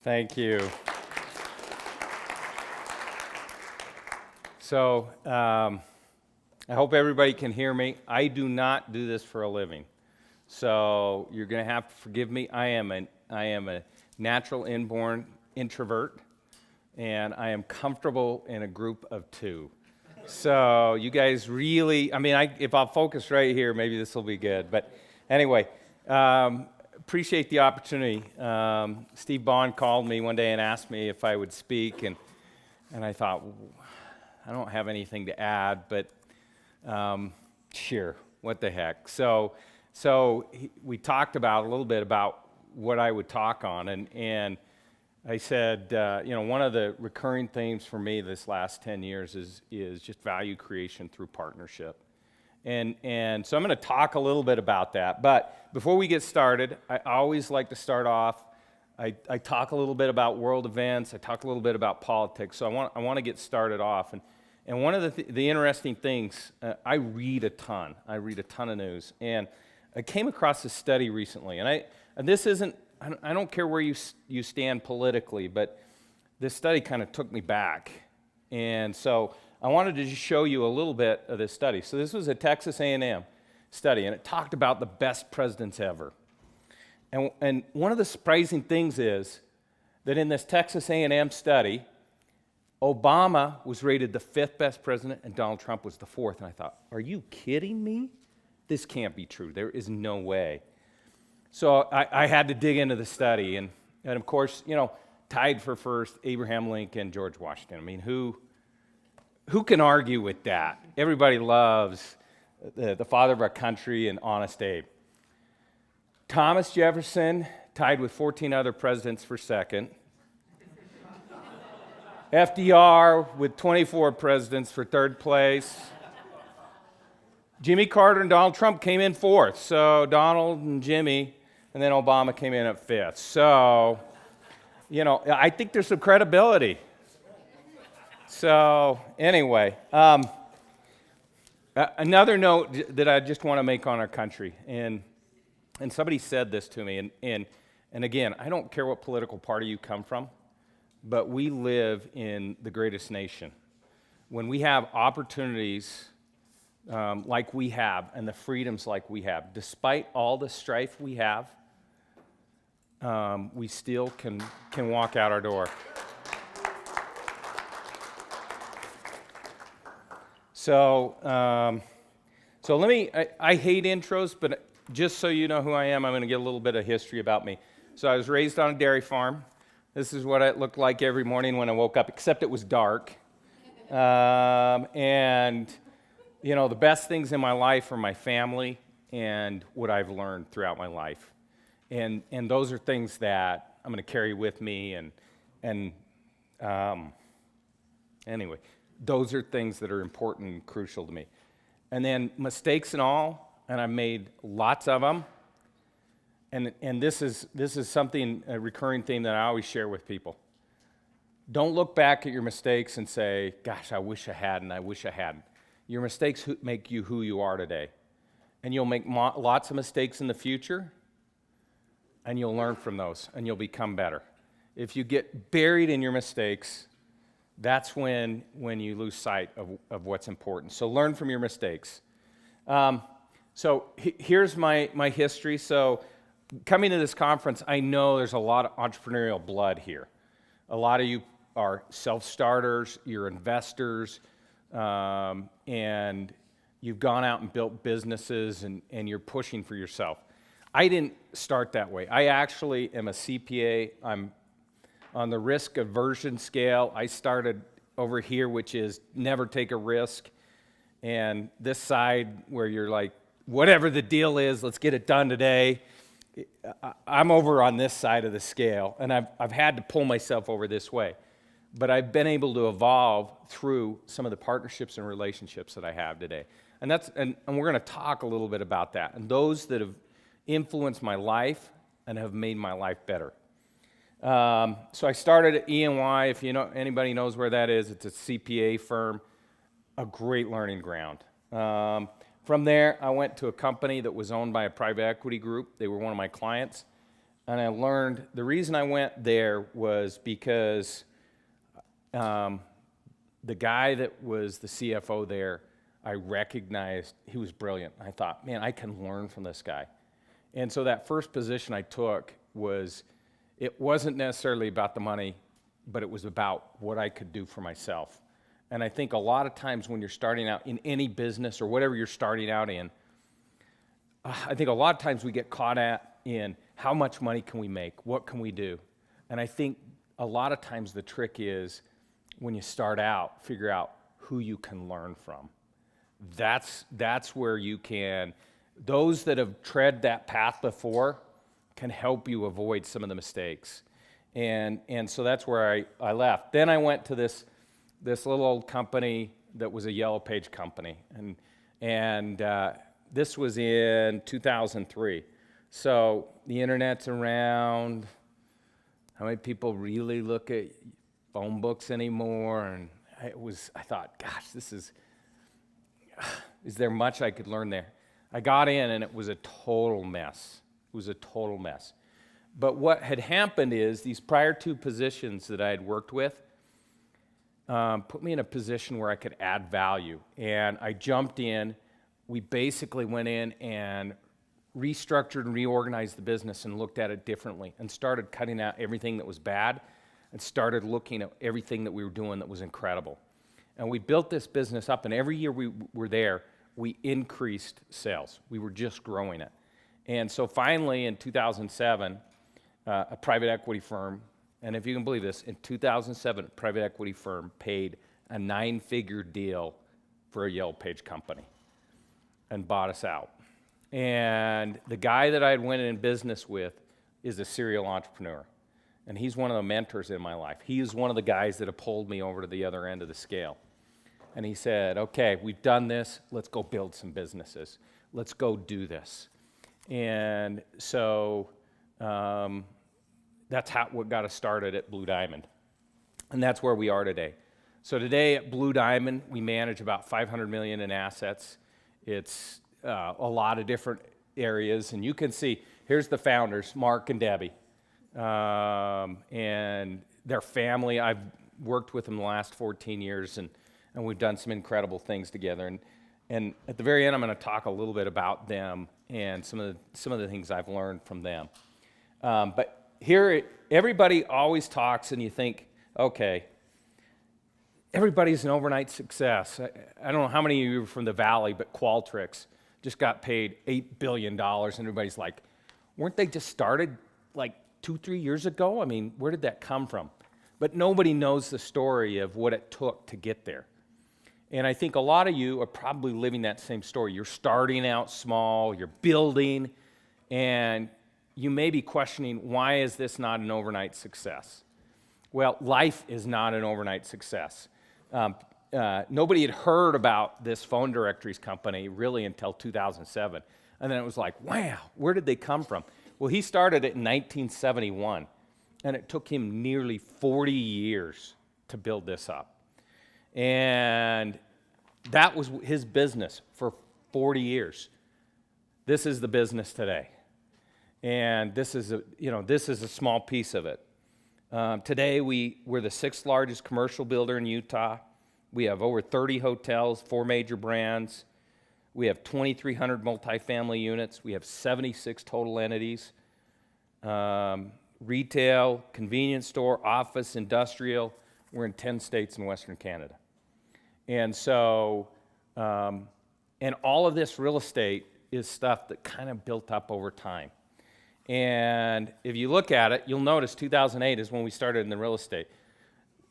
Thank you. So, I hope everybody can hear me. I do not do this for a living. So, you're going to have to forgive me. I am a natural inborn introvert, and I am comfortable in a group of two. So, you guys really, if I'll focus right here, maybe this will be good. But anyway, appreciate the opportunity. Steve Bond called me one day and asked me if I would speak, and I thought, I don't have anything to add, but sure, what the heck. So we talked a little bit about what I would talk on, and I said, one of the recurring themes for me this last 10 years is just value creation through partnership. And so I'm going to talk a little bit about that. But before we get started, I always like to start off, I talk a little bit about world events, I talk a little bit about politics, so I want to get started off. And one of the interesting things, I read a ton of news, and I came across this study recently, and this isn't, I don't care where you stand politically, but this study kind of took me back. And so I wanted to just show you a little bit of this study. So this was a Texas A&M study, and it talked about the best presidents ever. And one of the surprising things is that in this Texas A&M study, Obama was rated the 5th best president, and Donald Trump was the 4th. And I thought, are you kidding me? This can't be true. There is no way. So I had to dig into the study. And of course, tied for first, Abraham Lincoln, George Washington. I mean, who can argue with that? Everybody loves the father of our country and Honest Abe. Thomas Jefferson, tied with 14 other presidents for second. FDR with 24 presidents for third place. Jimmy Carter and Donald Trump came in 4th. So Donald and Jimmy, and then Obama came in at 5th. So, I think there's some credibility. So anyway, another note that I just want to make on our country, and somebody said this to me, and again, I don't care what political party you come from, but we live in the greatest nation. When we have opportunities like we have and the freedoms like we have, despite all the strife we have, we still can walk out our door. So let me, I hate intros, but just so you know who I am, I'm going to get a little bit of history about me. So I was raised on a dairy farm. This is what it looked like every morning when I woke up, except it was dark. And, the best things in my life are my family and what I've learned throughout my life. And those are things that I'm going to carry with me. And anyway, those are things that are important and crucial to me. And then mistakes and all, and I've made lots of them. And this is something, a recurring theme that I always share with people. Don't look back at your mistakes and say, gosh, I wish I hadn't. Your mistakes make you who you are today. And you'll make lots of mistakes in the future, and you'll learn from those, and you'll become better. If you get buried in your mistakes, that's when you lose sight of what's important. So learn from your mistakes. So here's my history. So coming to this conference, I know there's a lot of entrepreneurial blood here. A lot of you are self-starters, you're investors, and you've gone out and built businesses, and you're pushing for yourself. I didn't start that way. I actually am a CPA. I'm on the risk aversion scale. I started over here, which is never take a risk, and this side where you're like, whatever the deal is, let's get it done today. I'm over on this side of the scale, and I've had to pull myself over this way. But I've been able to evolve through some of the partnerships and relationships that I have today. And we're going to talk a little bit about that, and those that have influenced my life and have made my life better. So I started at E&Y. If anybody knows where that is, it's a CPA firm, a great learning ground. From there, I went to a company that was owned by a private equity group. They were one of my clients. and I learned, the reason I went there was because the guy that was the CFO there, I recognized he was brilliant. I thought, man, I can learn from this guy. And so that first position I took it wasn't necessarily about the money, but it was about what I could do for myself. And I think a lot of times when you're starting out in any business or whatever you're starting out in, I think a lot of times we get caught in how much money can we make? What can we do? And I think a lot of times the trick is when you start out, figure out who you can learn from. That's where you can, those that have tread that path before can help you avoid some of the mistakes. And so that's where I left. Then I went to this little old company that was a Yellow Page company. And this was in 2003. So the internet's around. How many people really look at phone books anymore? And I thought, gosh, is there much I could learn there? I got in and it was a total mess. It was a total mess. But what had happened is these prior two positions that I had worked with put me in a position where I could add value. And I jumped in. We basically went in and restructured and reorganized the business and looked at it differently and started cutting out everything that was bad and started looking at everything that we were doing that was incredible. And we built this business up, and every year we were there, we increased sales. We were just growing it. And so finally in 2007, a private equity firm, and if you can believe this, in 2007, a private equity firm paid a 9-figure deal for a Yellow Page company and bought us out. And the guy that I had went in business with is a serial entrepreneur. And he's one of the mentors in my life. He is one of the guys that have pulled me over to the other end of the scale. And he said, okay, we've done this. Let's go build some businesses. Let's go do this. And so that's what got us started at Blue Diamond. And that's where we are today. So today at Blue Diamond, we manage about $500 million in assets. It's a lot of different areas. And you can see, here's the founders, Mark and Debbie. And their family. I've worked with them the last 14 years, and we've done some incredible things together. And at the very end, I'm going to talk a little bit about them and some of the things I've learned from them. But here, everybody always talks, and you think, okay, everybody's an overnight success. I don't know how many of you are from the Valley, but Qualtrics just got paid $8 billion, and everybody's like, weren't they just started like 2-3 years ago? I mean, where did that come from? But nobody knows the story of what it took to get there. And I think a lot of you are probably living that same story. You're starting out small, you're building, and you may be questioning, why is this not an overnight success? Well, life is not an overnight success. Nobody had heard about this phone directories company really until 2007. And then it was like, wow, where did they come from? Well, he started it in 1971, and it took him nearly 40 years to build this up. And that was his business for 40 years. This is the business today. And this is a small piece of it. Today, we're the 6th largest commercial builder in Utah. We have over 30 hotels, 4 major brands. We have 2,300 multifamily units. We have 76 total entities. Retail, convenience store, office, industrial. We're in 10 states in Western Canada. And so, and all of this real estate is stuff that kind of built up over time. And if you look at it, you'll notice 2008 is when we started in the real estate.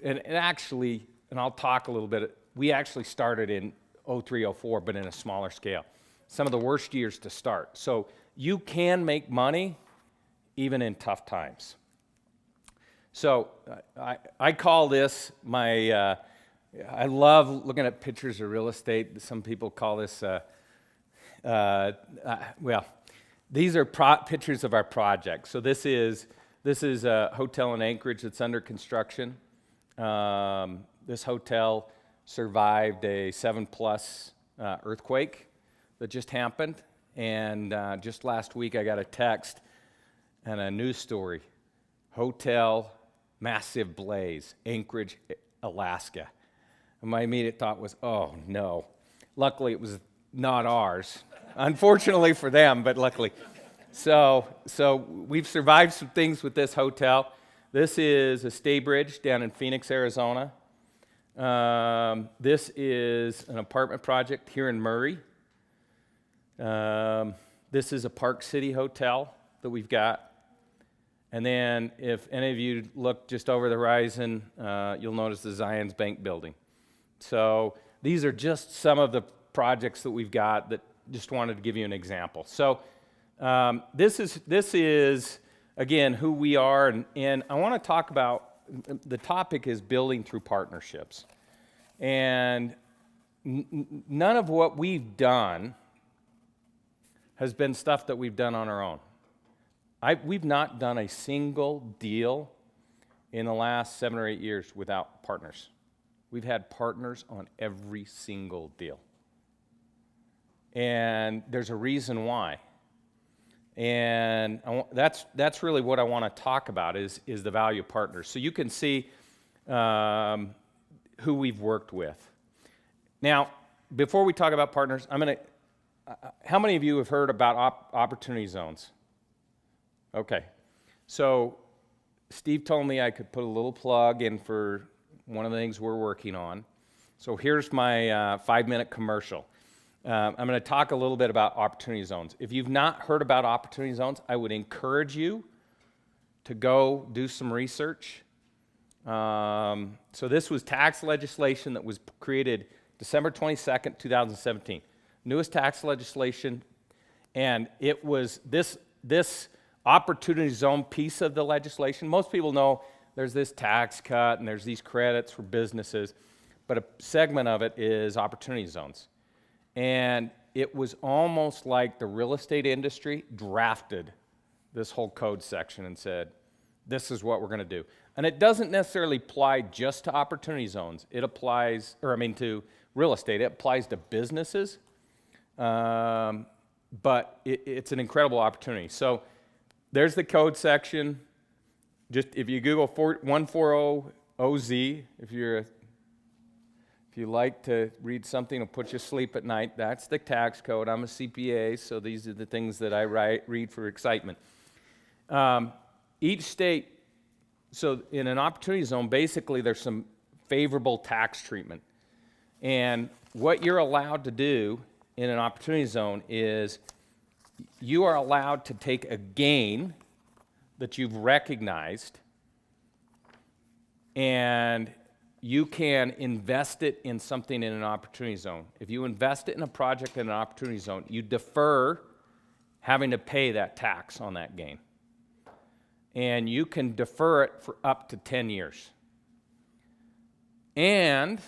And actually, and I'll talk a little bit, we actually started in 03, 04, but in a smaller scale. Some of the worst years to start. So you can make money even in tough times. So I call this my, I love looking at pictures of real estate. Some people call this, well, these are pictures of our project. So this is a hotel in Anchorage that's under construction. This hotel survived a 7+ earthquake that just happened. And just last week I got a text and a news story, hotel, massive blaze, Anchorage, Alaska. And my immediate thought was, oh no. Luckily, it was not ours. Unfortunately for them, but luckily. So we've survived some things with this hotel. This is a stay bridge down in Phoenix, Arizona. This is an apartment project here in Murray. This is a Park City hotel that we've got. And then if any of you look just over the horizon, you'll notice the Zions Bank building. So these are just some of the projects that we've got that just wanted to give you an example. So this is again, who we are, and I want to talk about, the topic is building through partnerships. And none of what we've done has been stuff that we've done on our own. We've not done a single deal in the last 7 or 8 years without partners. We've had partners on every single deal. And there's a reason why. And that's really what I want to talk about is the value of partners. So you can see who we've worked with. Now, before we talk about partners, how many of you have heard about opportunity zones? Okay. So Steve told me I could put a little plug in for one of the things we're working on. So here's my 5-minute commercial. I'm going to talk a little bit about opportunity zones. If you've not heard about opportunity zones, I would encourage you to go do some research. So this was tax legislation that was created December 22nd, 2017. Newest tax legislation, and it was this opportunity zone piece of the legislation. Most people know there's this tax cut and there's these credits for businesses, but a segment of it is opportunity zones. And it was almost like the real estate industry drafted this whole code section and said, this is what we're going to do. And it doesn't necessarily apply just to opportunity zones. It applies, to real estate. It applies to businesses, but it's an incredible opportunity. So there's the code section. Just if you Google 140OZ, if you like to read something to put you to sleep at night, that's the tax code. I'm a CPA, so these are the things that I read for excitement. Each state, so in an opportunity zone, basically there's some favorable tax treatment. And what you're allowed to do in an opportunity zone is you are allowed to take a gain that you've recognized and you can invest it in something in an opportunity zone. If you invest it in a project in an opportunity zone, you defer having to pay that tax on that gain. And you can defer it for up to 10 years. And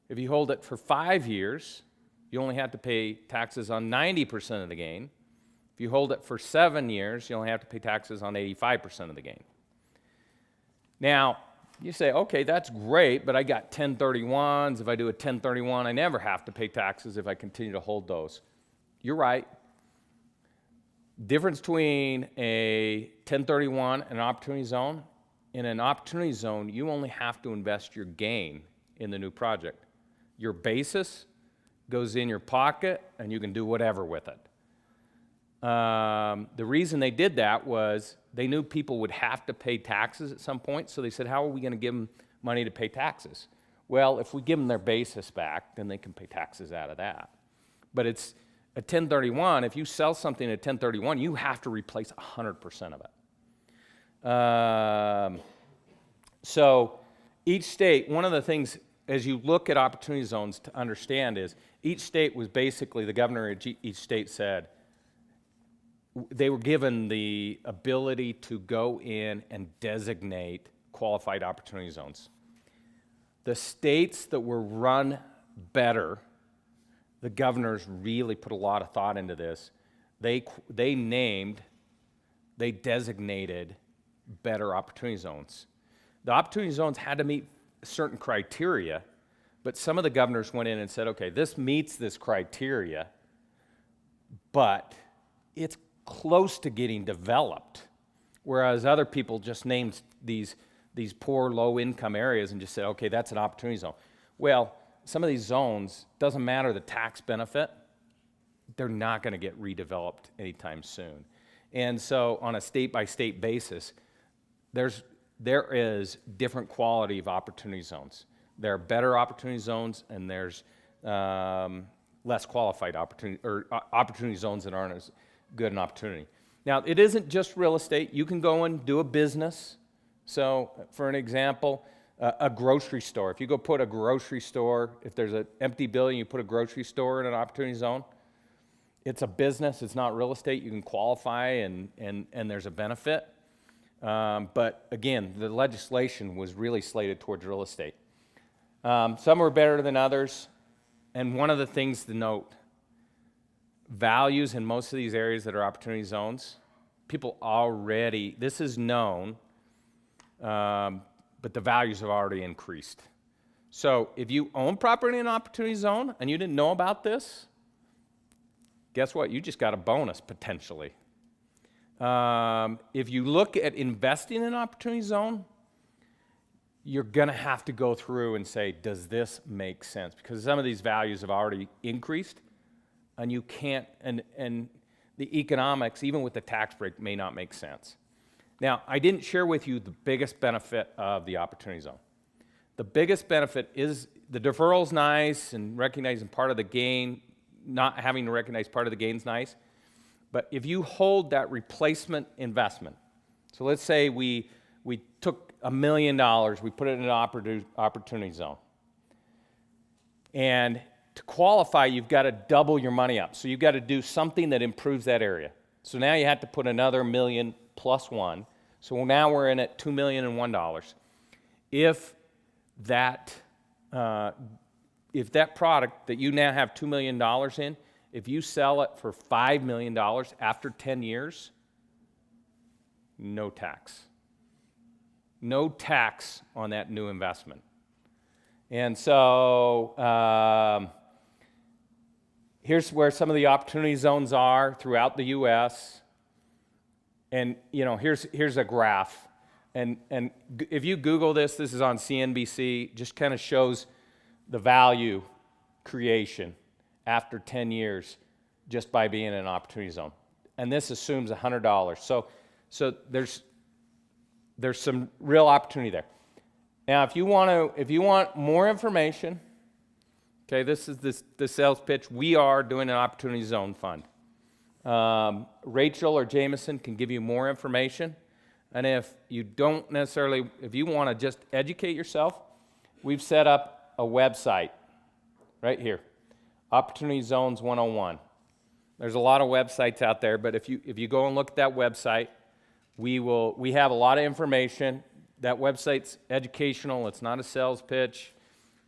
if you hold it for 5 years, you only have to pay taxes on 90% of the gain. If you hold it for 7 years, you only have to pay taxes on 85% of the gain. Now, you say, okay, that's great, but I got 1031s. If I do a 1031, I never have to pay taxes if I continue to hold those. You're right. Difference between a 1031 and an opportunity zone, in an opportunity zone, you only have to invest your gain in the new project. Your basis goes in your pocket, and you can do whatever with it. The reason they did that was they knew people would have to pay taxes at some point, so they said, how are we going to give them money to pay taxes? Well, if we give them their basis back, then they can pay taxes out of that. But it's a 1031, if you sell something at 1031, you have to replace 100% of it. So each state, one of the things as you look at opportunity zones to understand is each state was basically, the governor of each state said, they were given the ability to go in and designate qualified opportunity zones. The states that were run better, the governors really put a lot of thought into this. They designated better opportunity zones. The opportunity zones had to meet certain criteria, but some of the governors went in and said, okay, this meets this criteria, but it's close to getting developed, whereas other people just named these poor, low-income areas and just said, okay, that's an opportunity zone. Well, some of these zones, doesn't matter the tax benefit, they're not going to get redeveloped anytime soon. And so on a state-by-state basis, there is different quality of opportunity zones. There are better opportunity zones, and there's less qualified opportunity zones that aren't as good an opportunity. Now, it isn't just real estate. You can go and do a business. So, for an example, a grocery store. If you go put a grocery store, if there's an empty building, you put a grocery store in an opportunity zone, it's a business, it's not real estate. You can qualify, and there's a benefit. But again, the legislation was really slated towards real estate. Some were better than others. And one of the things to note, values in most of these areas that are opportunity zones, people already, this is known, but the values have already increased. So if you own property in an opportunity zone and you didn't know about this, guess what? You just got a bonus potentially. If you look at investing in an opportunity zone, you're going to have to go through and say, does this make sense? Because some of these values have already increased, and you can't, and the economics, even with the tax break, may not make sense. Now, I didn't share with you the biggest benefit of the opportunity zone. The biggest benefit is the deferral's nice, and recognizing part of the gain, not having to recognize part of the gain's nice. But if you hold that replacement investment, so let's say we took $1 million, we put it in an opportunity zone. And to qualify, you've got to double your money up. So you've got to do something that improves that area. So now you have to put another $1 million plus one. So now we're in at $2,001,001. If that product that you now have $2 million in, if you sell it for $5 million after 10 years, no tax. No tax on that new investment. And so here's where some of the opportunity zones are throughout the U.S. And here's a graph. And if you Google this is on CNBC, just kind of shows the value creation after 10 years just by being in an opportunity zone. And this assumes $100. So there's some real opportunity there. Now, if you want more information, okay, this is the sales pitch. We are doing an opportunity zone fund. Rachel or Jameson can give you more information. And if you don't necessarily, if you want to just educate yourself, we've set up a website right here, Opportunity Zones 101. There's a lot of websites out there, but if you go and look at that website, we have a lot of information. That website's educational. It's not a sales pitch.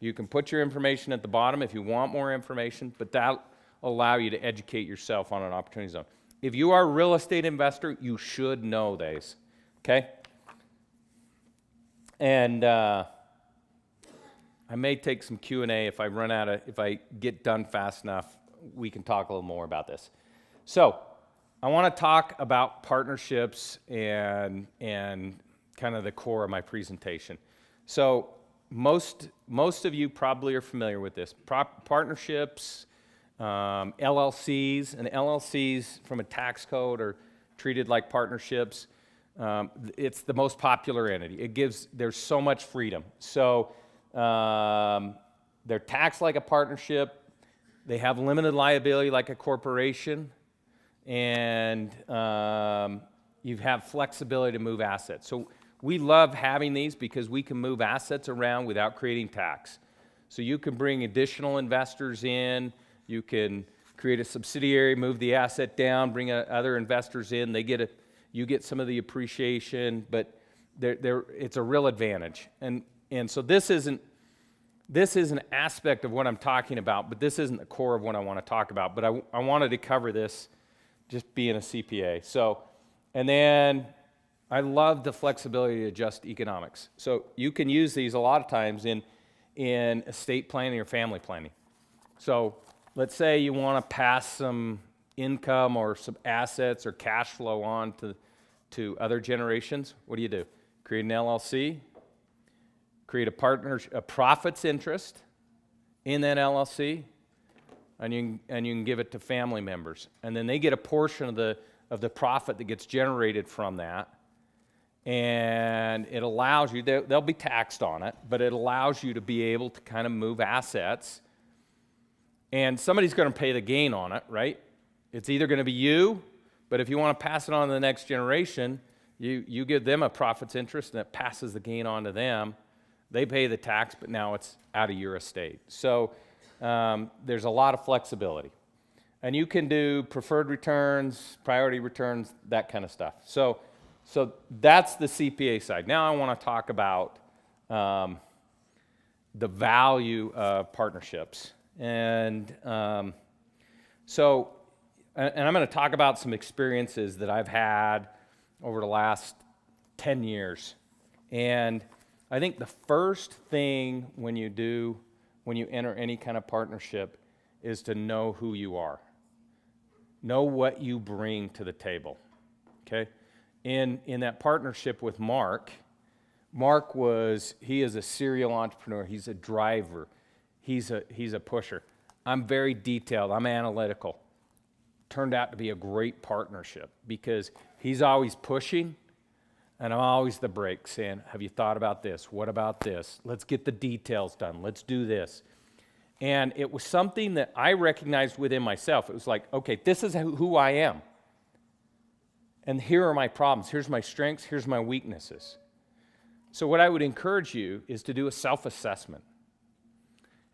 You can put your information at the bottom if you want more information, but that'll allow you to educate yourself on an opportunity zone. If you are a real estate investor, you should know these, okay? And I may take some Q&A if if I get done fast enough, we can talk a little more about this. So I want to talk about partnerships and kind of the core of my presentation. So most of you probably are familiar with this. Partnerships, LLCs, and LLCs from a tax code are treated like partnerships. It's the most popular entity. There's so much freedom. So they're taxed like a partnership. They have limited liability like a corporation. And you have flexibility to move assets. So we love having these because we can move assets around without creating tax. So you can bring additional investors in. You can create a subsidiary, move the asset down, bring other investors in. You get some of the appreciation, but it's a real advantage. And so this is an aspect of what I'm talking about, but this isn't the core of what I want to talk about. But I wanted to cover this just being a CPA. So, and then I love the flexibility to adjust economics. So you can use these a lot of times in estate planning or family planning. So let's say you want to pass some income or some assets or cash flow on to other generations, what do? Create an LLC, create a profits interest in that LLC, and you can give it to family members. And then they get a portion of the profit that gets generated from that. And it allows you, they'll be taxed on it, but it allows you to be able to kind of move assets. And somebody's going to pay the gain on it, right? It's either going to be you, but if you want to pass it on to the next generation, you give them a profits interest and it passes the gain on to them. They pay the tax, but now it's out of your estate. So there's a lot of flexibility. And you can do preferred returns, priority returns, that kind of stuff. So that's the CPA side. Now I want to talk about the value of partnerships. And I'm going to talk about some experiences that I've had over the last 10 years. And I think the first thing when you enter any kind of partnership is to know who you are. Know what you bring to the table, okay? In that partnership with Mark he is a serial entrepreneur. He's a driver. He's a pusher. I'm very detailed. I'm analytical. Turned out to be a great partnership because he's always pushing and I'm always the brake saying, have you thought about this? What about this? Let's get the details done. Let's do this. And it was something that I recognized within myself. It was like, okay, this is who I am. And here are my problems. Here's my strengths. Here's my weaknesses. So what I would encourage you is to do a self-assessment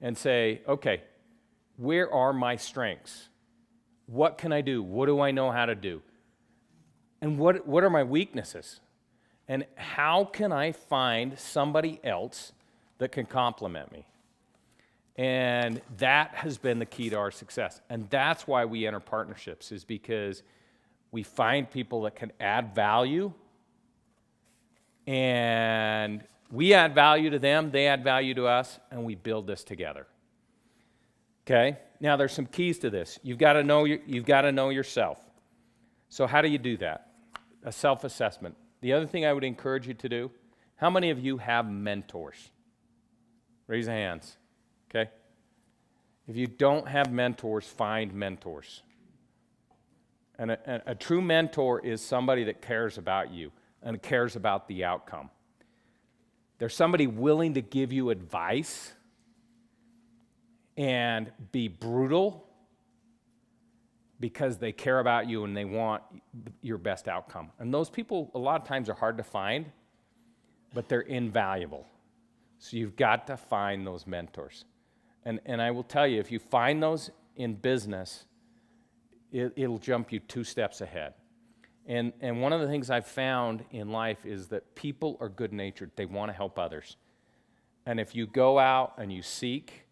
and say, okay, where are my strengths? What can I do? What do I know how to do? And what are my weaknesses? And how can I find somebody else that can complement me? And that has been the key to our success. And that's why we enter partnerships, is because we find people that can add value, and we add value to them, they add value to us, and we build this together. Okay? Now there's some keys to this. You've got to know yourself. So how do you do that? A self-assessment. The other thing I would encourage you to do, how many of you have mentors? Raise your hands. Okay? If you don't have mentors, find mentors. And a true mentor is somebody that cares about you and cares about the outcome. There's somebody willing to give you advice and be brutal because they care about you and they want your best outcome. And those people a lot of times are hard to find, but they're invaluable. So you've got to find those mentors. And I will tell you, if you find those in business, it'll jump you 2 steps ahead. And one of the things I've found in life is that people are good-natured. They want to help others. And if you go out and you seek,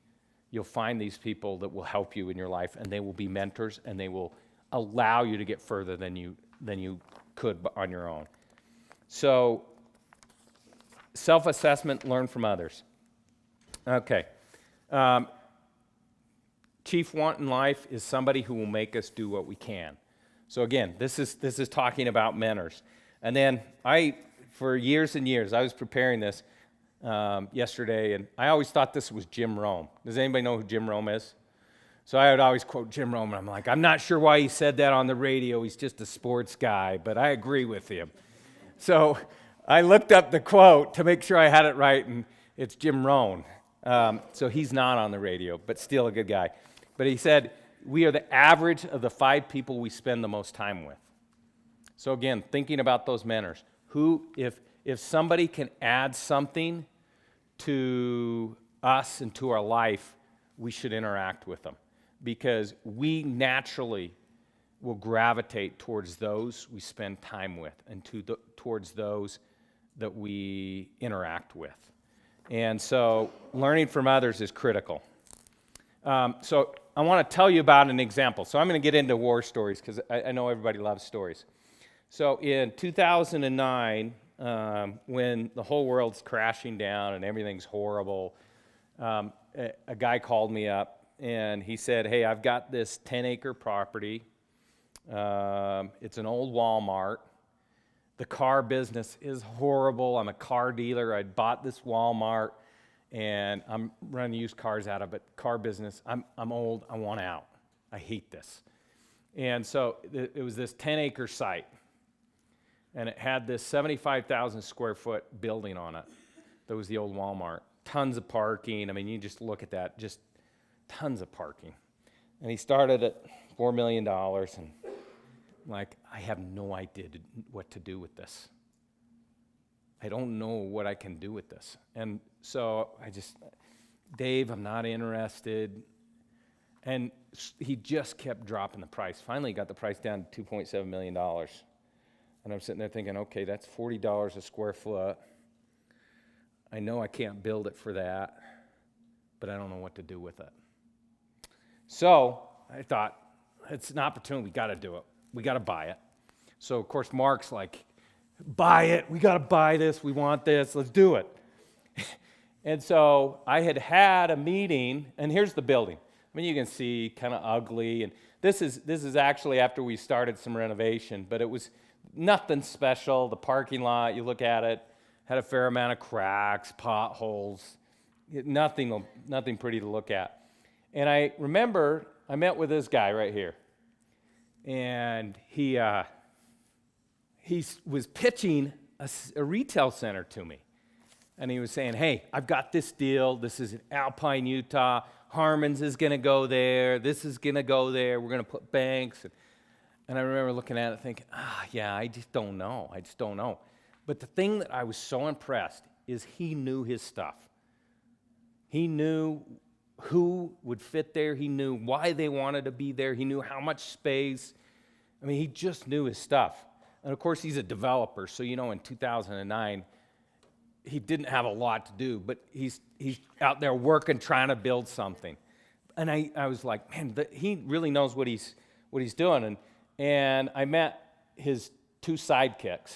you'll find these people that will help you in your life, and they will be mentors, and they will allow you to get further than you could on your own. So, self-assessment, learn from others. Okay. Chief want in life is somebody who will make us do what we can. So again, this is talking about mentors. And then for years and years, I was preparing this yesterday, and I always thought this was Jim Rome. Does anybody know who Jim Rome is? So I would always quote Jim Rome, and I'm like, I'm not sure why he said that on the radio. He's just a sports guy, but I agree with him. So I looked up the quote to make sure I had it right, and it's Jim Rome. So he's not on the radio, but still a good guy. But he said, we are the average of the 5 people we spend the most time with. So again, thinking about those mentors. If somebody can add something to us and to our life, we should interact with them, because we naturally will gravitate towards those we spend time with and towards those that we interact with. And so learning from others is critical. So I want to tell you about an example. So I'm going to get into war stories because I know everybody loves stories. So in 2009, when the whole world's crashing down and everything's horrible, a guy called me up and he said, hey, I've got this 10-acre property It's an old Walmart. The car business is horrible. I'm a car dealer. I bought this Walmart, and I'm running used cars out of it. Car business, I'm old. I want out. I hate this. And so it was this 10-acre site, and it had this 75,000 square foot building on it. That was the old Walmart. Tons of parking. I mean, you just look at that, just tons of parking. And he started at $4 million, and like, I have no idea what to do with this. I don't know what I can do with this. And so Dave, I'm not interested. And he just kept dropping the price. Finally, he got the price down to $2.7 million. And I'm sitting there thinking, okay, that's $40 a square foot. I know I can't build it for that, but I don't know what to do with it. So I thought, it's an opportunity. We got to do it. We got to buy it. So, of course, Mark's like, buy it. We got to buy this. We want this. Let's do it. And so I had a meeting, and here's the building. I mean, you can see kind of ugly. And this is actually after we started some renovation, but it was nothing special. The parking lot, you look at it, had a fair amount of cracks, potholes, nothing pretty to look at. And I remember I met with this guy right here, and he was pitching a retail center to me. And he was saying, hey, I've got this deal. This is in Alpine, Utah. Harmon's is going to go there. This is going to go there. We're going to put banks. And I remember looking at it thinking, yeah, I just don't know. But the thing that I was so impressed is he knew his stuff. He knew who would fit there. He knew why they wanted to be there. He knew how much space. I mean, he just knew his stuff. And, of course, he's a developer. So, in 2009, he didn't have a lot to do. But he's out there working, trying to build something. And I was like, man, he really knows what he's doing. And I met his two sidekicks.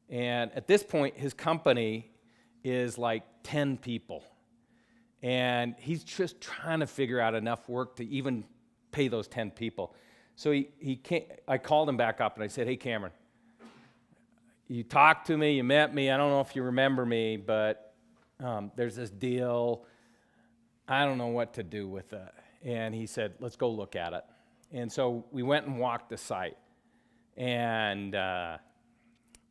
And at this point, his company is like 10 people. And he's just trying to figure out enough work to even pay those 10 people. So I called him back up and I said, hey, Cameron, you talked to me, you met me. I don't know if you remember me, but there's this deal. I don't know what to do with it. And he said, let's go look at it. And so we went and walked the site. And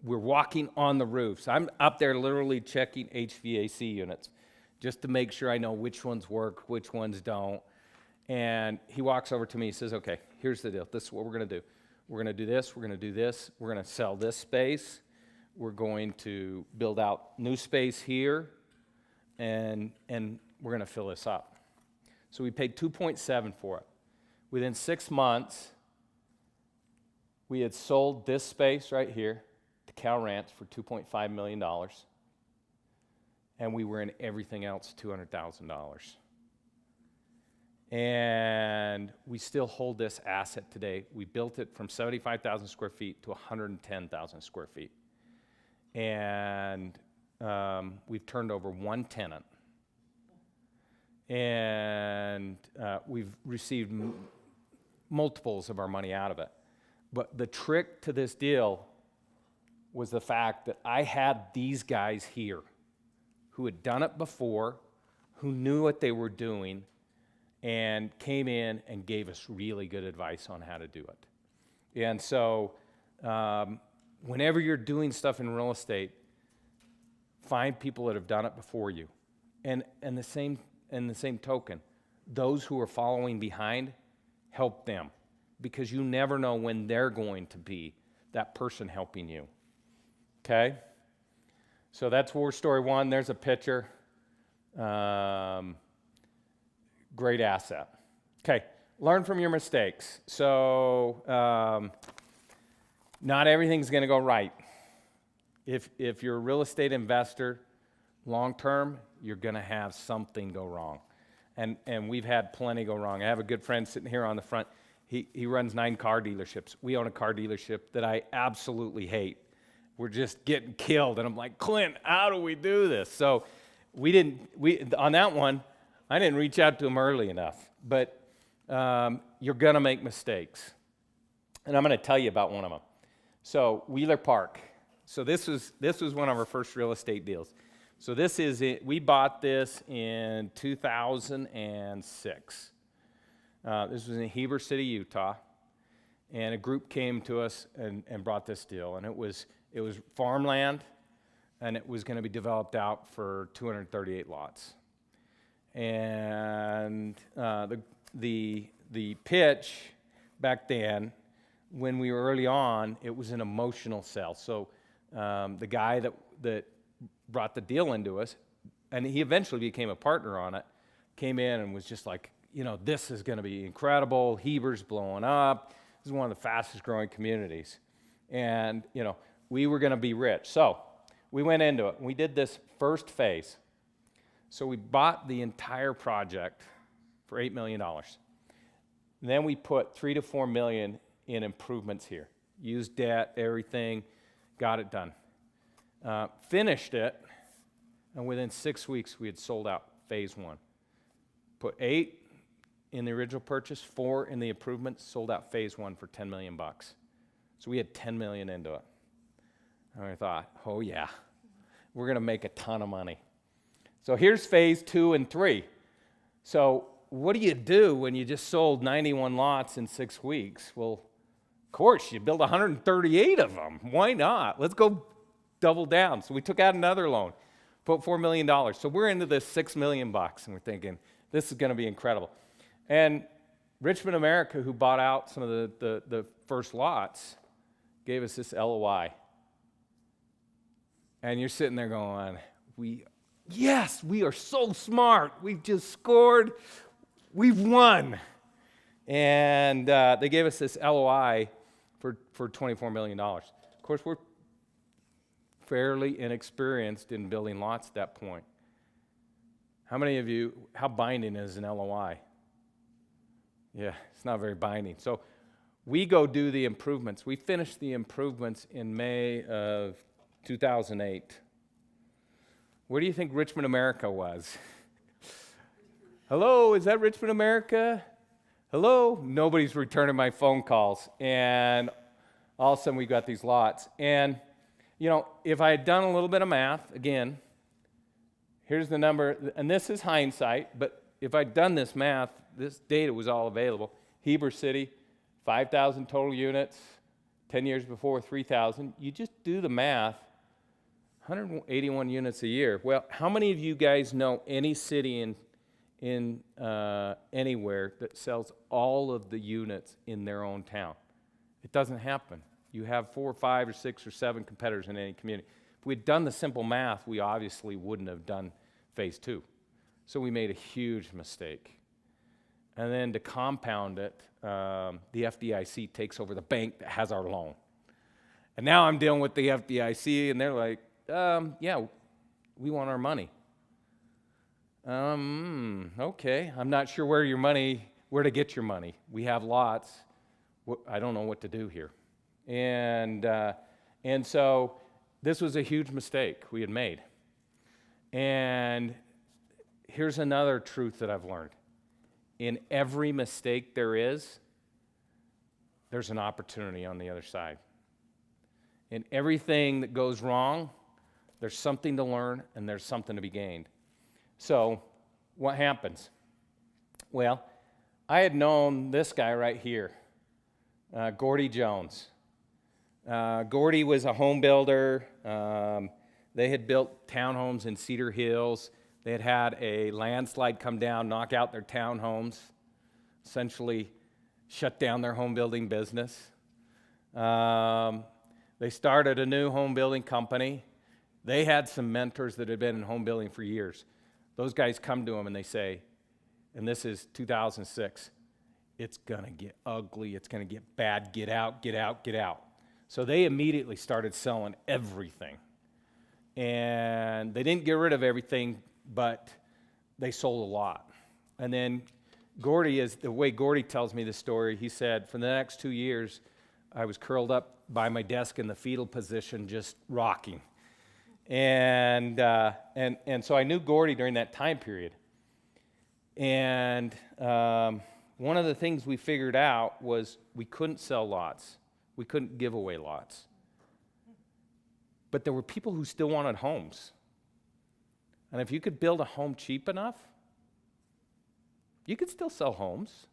we're walking on the roofs. I'm up there literally checking HVAC units just to make sure I know which ones work, which ones don't. And he walks over to me, he says, okay, here's the deal. This is what we're going to do. We're going to do this, we're going to do this. We're going to sell this space. We're going to build out new space here, and we're going to fill this up. So we paid $2.7 for it. Within 6 months, we had sold this space right here to Cal Ranch for $2.5 million. And we were in everything else $200,000. And we still hold this asset today. We built it from 75,000 square feet to 110,000 square feet. And we've turned over one tenant. And we've received multiples of our money out of it. But the trick to this deal was the fact that I had these guys here who had done it before, who knew what they were doing, and came in and gave us really good advice on how to do it. And so whenever you're doing stuff in real estate, find people that have done it before you. And the same token, those who are following behind, help them, because you never know when they're going to be that person helping you. Okay? So that's war story one. There's a picture. Great asset. Okay, learn from your mistakes. So not everything's going to go right. If you're a real estate investor, long term, you're going to have something go wrong. And we've had plenty go wrong. I have a good friend sitting here on the front. He runs 9 car dealerships. We own a car dealership that I absolutely hate. We're just getting killed. And I'm like, Clint, how do we do this? So on that one, I didn't reach out to him early enough. But you're going to make mistakes. And I'm going to tell you about one of them. So Wheeler Park. So this was one of our first real estate deals. So this is it. We bought this in 2006. This was in Heber City, Utah, and a group came to us and brought this deal. And it was farmland, and it was going to be developed out for 238 lots. And the pitch back then, when we were early on, it was an emotional sell. So the guy that brought the deal into us, and he eventually became a partner on it, came in and was just like, this is going to be incredible. Heber's blowing up. This is one of the fastest growing communities. And, we were going to be rich. So we went into it. We did this first phase. So we bought the entire project for $8 million. Then we put $3 to $4 million in improvements here. Used debt, everything, got it done. Finished it, and within 6 weeks we had sold out phase one. Put 8 in the original purchase, 4 in the improvements, sold out phase one for $10 million. So we had $10 million into it. And I thought, oh yeah, we're going to make a ton of money. So here's phase 2 and 3. So what do you do when you just sold 91 lots in 6 weeks? Well, of course, you build 138 of them. Why not? Let's go double down. So we took out another loan, put $4 million. So we're into this $6 million, and we're thinking, this is going to be incredible. And Richmond America, who bought out some of the first lots, gave us this LOI. And you're sitting there going, yes, we are so smart. We've just scored. We've won. And they gave us this LOI for $24 million. Of course, we're fairly inexperienced in building lots at that point. How many of you, how binding is an LOI? Yeah, it's not very binding. So we go do the improvements. We finished the improvements in May of 2008. Where do you think Richmond America was? Hello, is that Richmond America? Hello? Nobody's returning my phone calls. And all of a sudden we got these lots. And, if I had done a little bit of math, again, here's the number, and this is hindsight, but if I'd done this math, this data was all available. Heber City, 5,000 total units, 10 years before, 3,000. You just do the math, 181 units a year. Well, how many of you guys know any city in anywhere that sells all of the units in their own town? It doesn't happen. You have 4 or 5 or 6 or 7 competitors in any community. If we'd done the simple math, we obviously wouldn't have done phase 2. So we made a huge mistake. And then to compound it, the FDIC takes over the bank that has our loan. And now I'm dealing with the FDIC, and they're like, yeah, we want our money. Okay, I'm not sure where to get your money. We have lots. I don't know what to do here. And so this was a huge mistake we had made. And here's another truth that I've learned. In every mistake there's an opportunity on the other side. In everything that goes wrong, there's something to learn and there's something to be gained. So what happens? Well, I had known this guy right here, Gordy Jones. Gordy was a home builder. They had built townhomes in Cedar Hills. They had had a landslide come down, knock out their townhomes, essentially shut down their home building business. They started a new home building company. They had some mentors that had been in home building for years. Those guys come to them and they say, and this is 2006, it's going to get ugly, it's going to get bad, get out, get out, get out. So they immediately started selling everything. And they didn't get rid of everything, but they sold a lot. And then the way Gordy tells me the story, he said, for the next 2 years, I was curled up by my desk in the fetal position, just rocking. And so I knew Gordy during that time period. And one of the things we figured out was we couldn't sell lots. We couldn't give away lots. But there were people who still wanted homes. And if you could build a home cheap enough, you could still sell homes.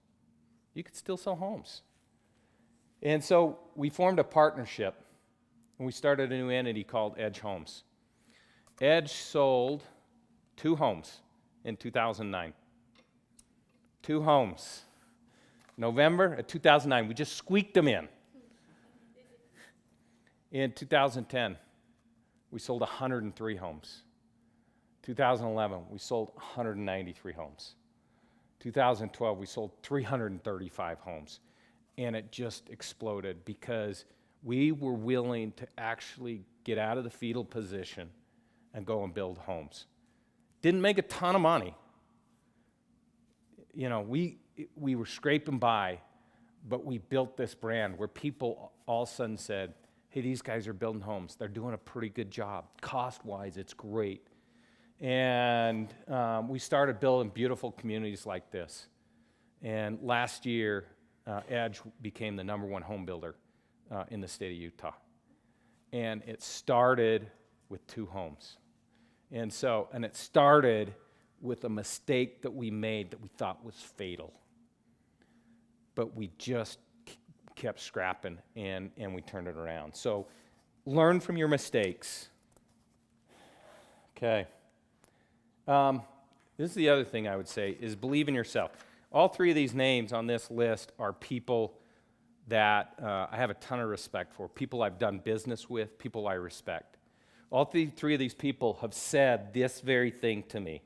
You could still sell homes. And so we formed a partnership, and we started a new entity called Edge Homes. Edge sold 2 homes in 2009. 2 homes. November of 2009, we just squeaked them in. In 2010, we sold 103 homes. 2011, we sold 193 homes. 2012, we sold 335 homes. And it just exploded because we were willing to actually get out of the fetal position and go and build homes. Didn't make a ton of money. You know, we were scraping by, but we built this brand where people all of a sudden said, hey, these guys are building homes. They're doing a pretty good job. Cost-wise, it's great. And we started building beautiful communities like this. And last year, Edge became the #1 home builder in the state of Utah. And it started with 2 homes. And it started with a mistake that we made that we thought was fatal. But we just kept scrapping, and we turned it around. So learn from your mistakes. Okay. This is the other thing I would say, is believe in yourself. All 3 of these names on this list are people that I have a ton of respect for, people I've done business with, people I respect. All 3 of these people have said this very thing to me.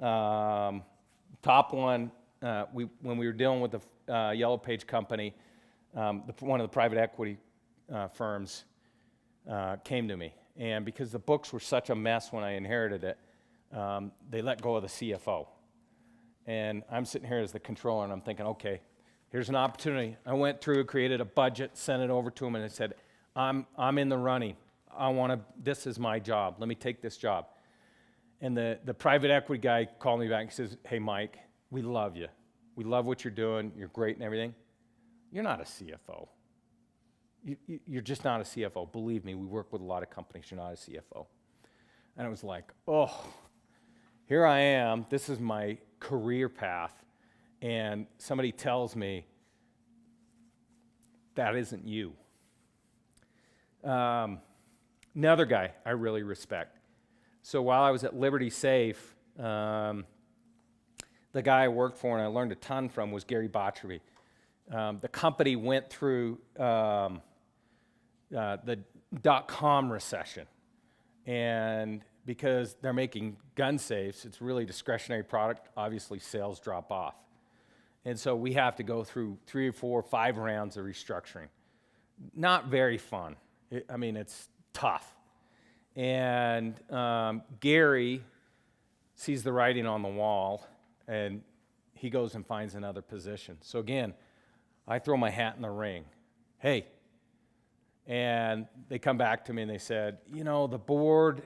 Top one, when we were dealing with the Yellow Page company, one of the private equity firms came to me. And because the books were such a mess when I inherited it, they let go of the CFO. And I'm sitting here as the controller, and I'm thinking, okay, here's an opportunity. I went through, created a budget, sent it over to him, and I said, I'm in the running. This is my job. Let me take this job. And the private equity guy called me back and says, hey, Mike, we love you. We love what you're doing. You're great and everything. You're not a CFO. You're just not a CFO. Believe me, we work with a lot of companies. You're not a CFO. And it was like, oh, here I am. This is my career path. And somebody tells me, that isn't you. Another guy I really respect. So while I was at Liberty Safe, the guy I worked for and I learned a ton from was Gary Botcherby. The company went through the .com recession. And because they're making gun safes, it's really discretionary product. Obviously, sales drop off. And so we have to go through 3 or 4 or 5 rounds of restructuring. Not very fun. It's tough. And Gary sees the writing on the wall, and he goes and finds another position. So again, I throw my hat in the ring. Hey. And they come back to me and they said, the board,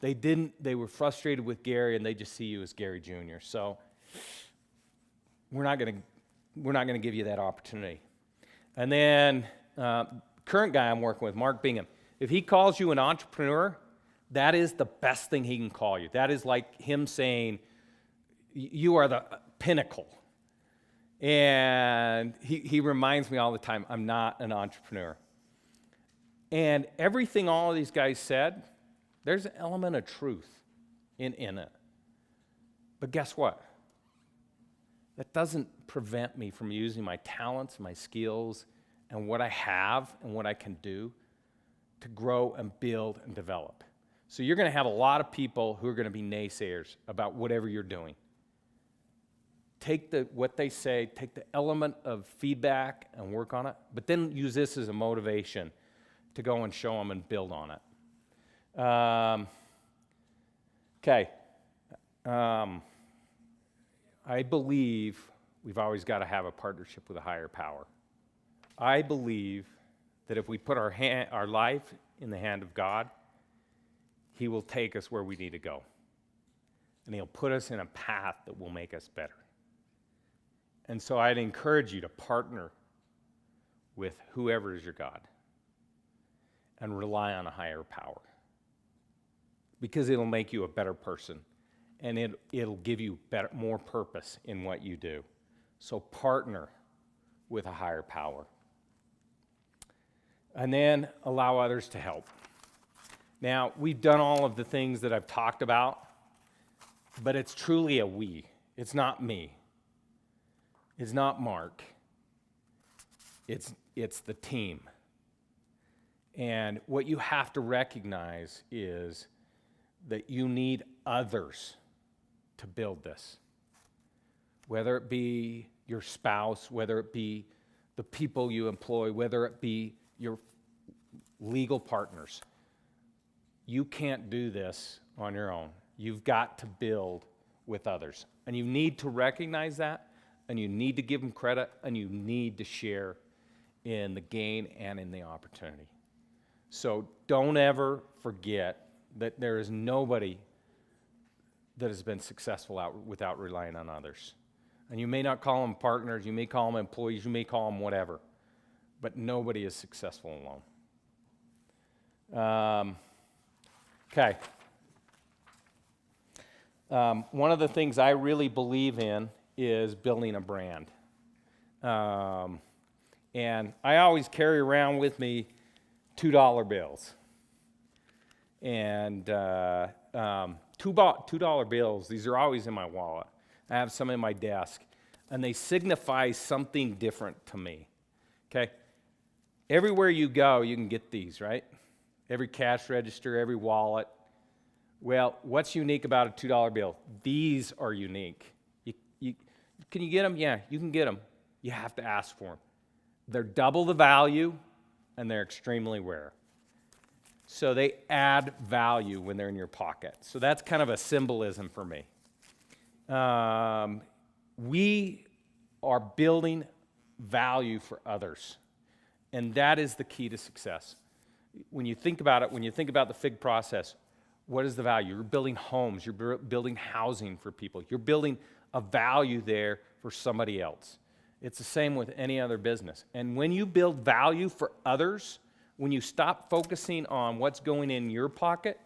they were frustrated with Gary, and they just see you as Gary Jr. So we're not going to give you that opportunity. And then current guy I'm working with, Mark Bingham, if he calls you an entrepreneur, that is the best thing he can call you. That is like him saying, you are the pinnacle. And he reminds me all the time, I'm not an entrepreneur. And everything all of these guys said, there's an element of truth in it. But guess what? That doesn't prevent me from using my talents, my skills, and what I have and what I can do to grow and build and develop. So you're going to have a lot of people who are going to be naysayers about whatever you're doing. Take what they say, take the element of feedback and work on it, but then use this as a motivation to go and show them and build on it. Okay. I believe we've always got to have a partnership with a higher power. I believe that if we put our life in the hand of God, He will take us where we need to go. And He'll put us in a path that will make us better. And so I'd encourage you to partner with whoever is your God and rely on a higher power, because it'll make you a better person, and it'll give you more purpose in what you do. So partner with a higher power. And then allow others to help. Now, we've done all of the things that I've talked about, but it's truly a we. It's not me. It's not Mark. It's the team. And what you have to recognize is that you need others to build this. Whether it be your spouse, whether it be the people you employ, whether it be your legal partners. You can't do this on your own. You've got to build with others. And you need to recognize that, and you need to give them credit, and you need to share in the gain and in the opportunity. So don't ever forget that there is nobody that has been successful without relying on others. And you may not call them partners, you may call them employees, you may call them whatever, but nobody is successful alone. Okay. One of the things I really believe in is building a brand. And I always carry around with me $2 bills. And $2 bills, these are always in my wallet. I have some in my desk, and they signify something different to me. Okay? Everywhere you go, you can get these, right? Every cash register, every wallet. Well, what's unique about a $2 bill? These are unique. Can you get them? Yeah, you can get them. You have to ask for them. They're double the value, and they're extremely rare. So they add value when they're in your pocket. So that's kind of a symbolism for me. We are building value for others, and that is the key to success. When you think about it, when you think about the FIG process, what is the value? You're building homes, you're building housing for people, you're building a value there for somebody else. It's the same with any other business. And when you build value for others, when you stop focusing on what's going in your pocket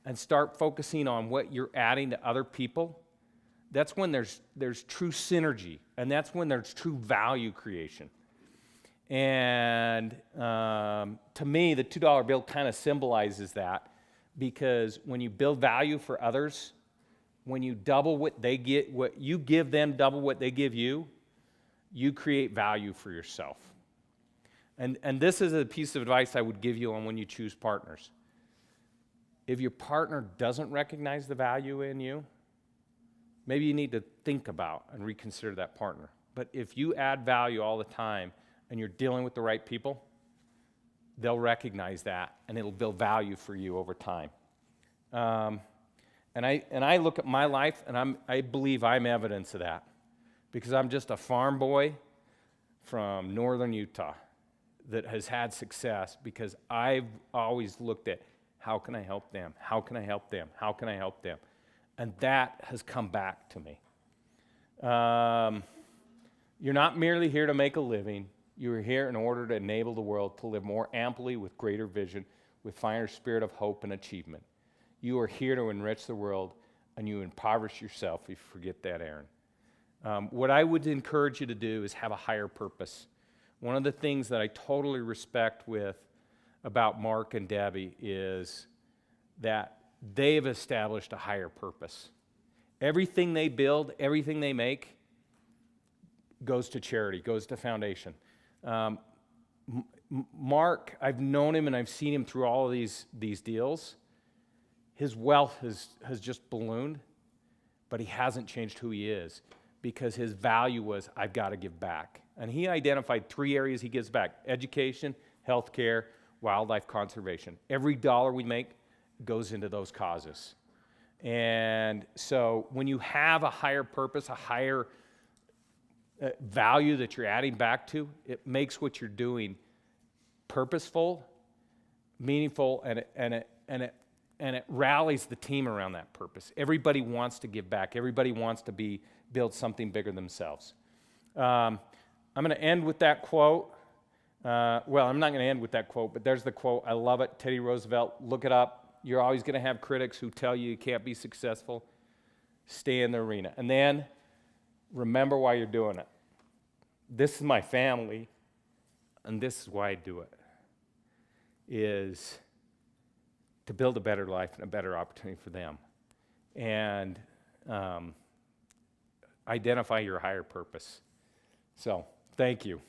and start focusing on what you're adding to other people, that's when there's true synergy, and that's when there's true value creation. And to me, the $2 bill kind of symbolizes that, because when you build value for others, when you double what they get, what you give them, double what they give you, you create value for yourself. And this is a piece of advice I would give you on when you choose partners. If your partner doesn't recognize the value in you, maybe you need to think about and reconsider that partner. But if you add value all the time and you're dealing with the right people, they'll recognize that, and it'll build value for you over time. And I look at my life, and I believe I'm evidence of that, because I'm just a farm boy from northern Utah that has had success because I've always looked at how can I help them? How can I help them? How can I help them? And that has come back to me. You're not merely here to make a living. You are here in order to enable the world to live more amply with greater vision, with finer spirit of hope and achievement. You are here to enrich the world, and you impoverish yourself if you forget that errand. What I would encourage you to do is have a higher purpose. One of the things that I totally respect about Mark and Debbie is that they've established a higher purpose. Everything they build, everything they make goes to charity, goes to foundation. Mark, I've known him and I've seen him through all of these deals. His wealth has just ballooned, but he hasn't changed who he is, because his value was, I've got to give back. And he identified 3 areas he gives back: education, healthcare, wildlife conservation. Every dollar we make goes into those causes. And so when you have a higher purpose, a higher value that you're adding back to, it makes what you're doing purposeful, meaningful, and it rallies the team around that purpose. Everybody wants to give back. Everybody wants to build something bigger themselves. I'm going to end with that quote. Well, I'm not going to end with that quote, but there's the quote. I love it. Teddy Roosevelt. Look it up. You're always going to have critics who tell you can't be successful. Stay in the arena. And then remember why you're doing it. This is my family, and this is why I do it, is to build a better life and a better opportunity for them. And identify your higher purpose. So, thank you.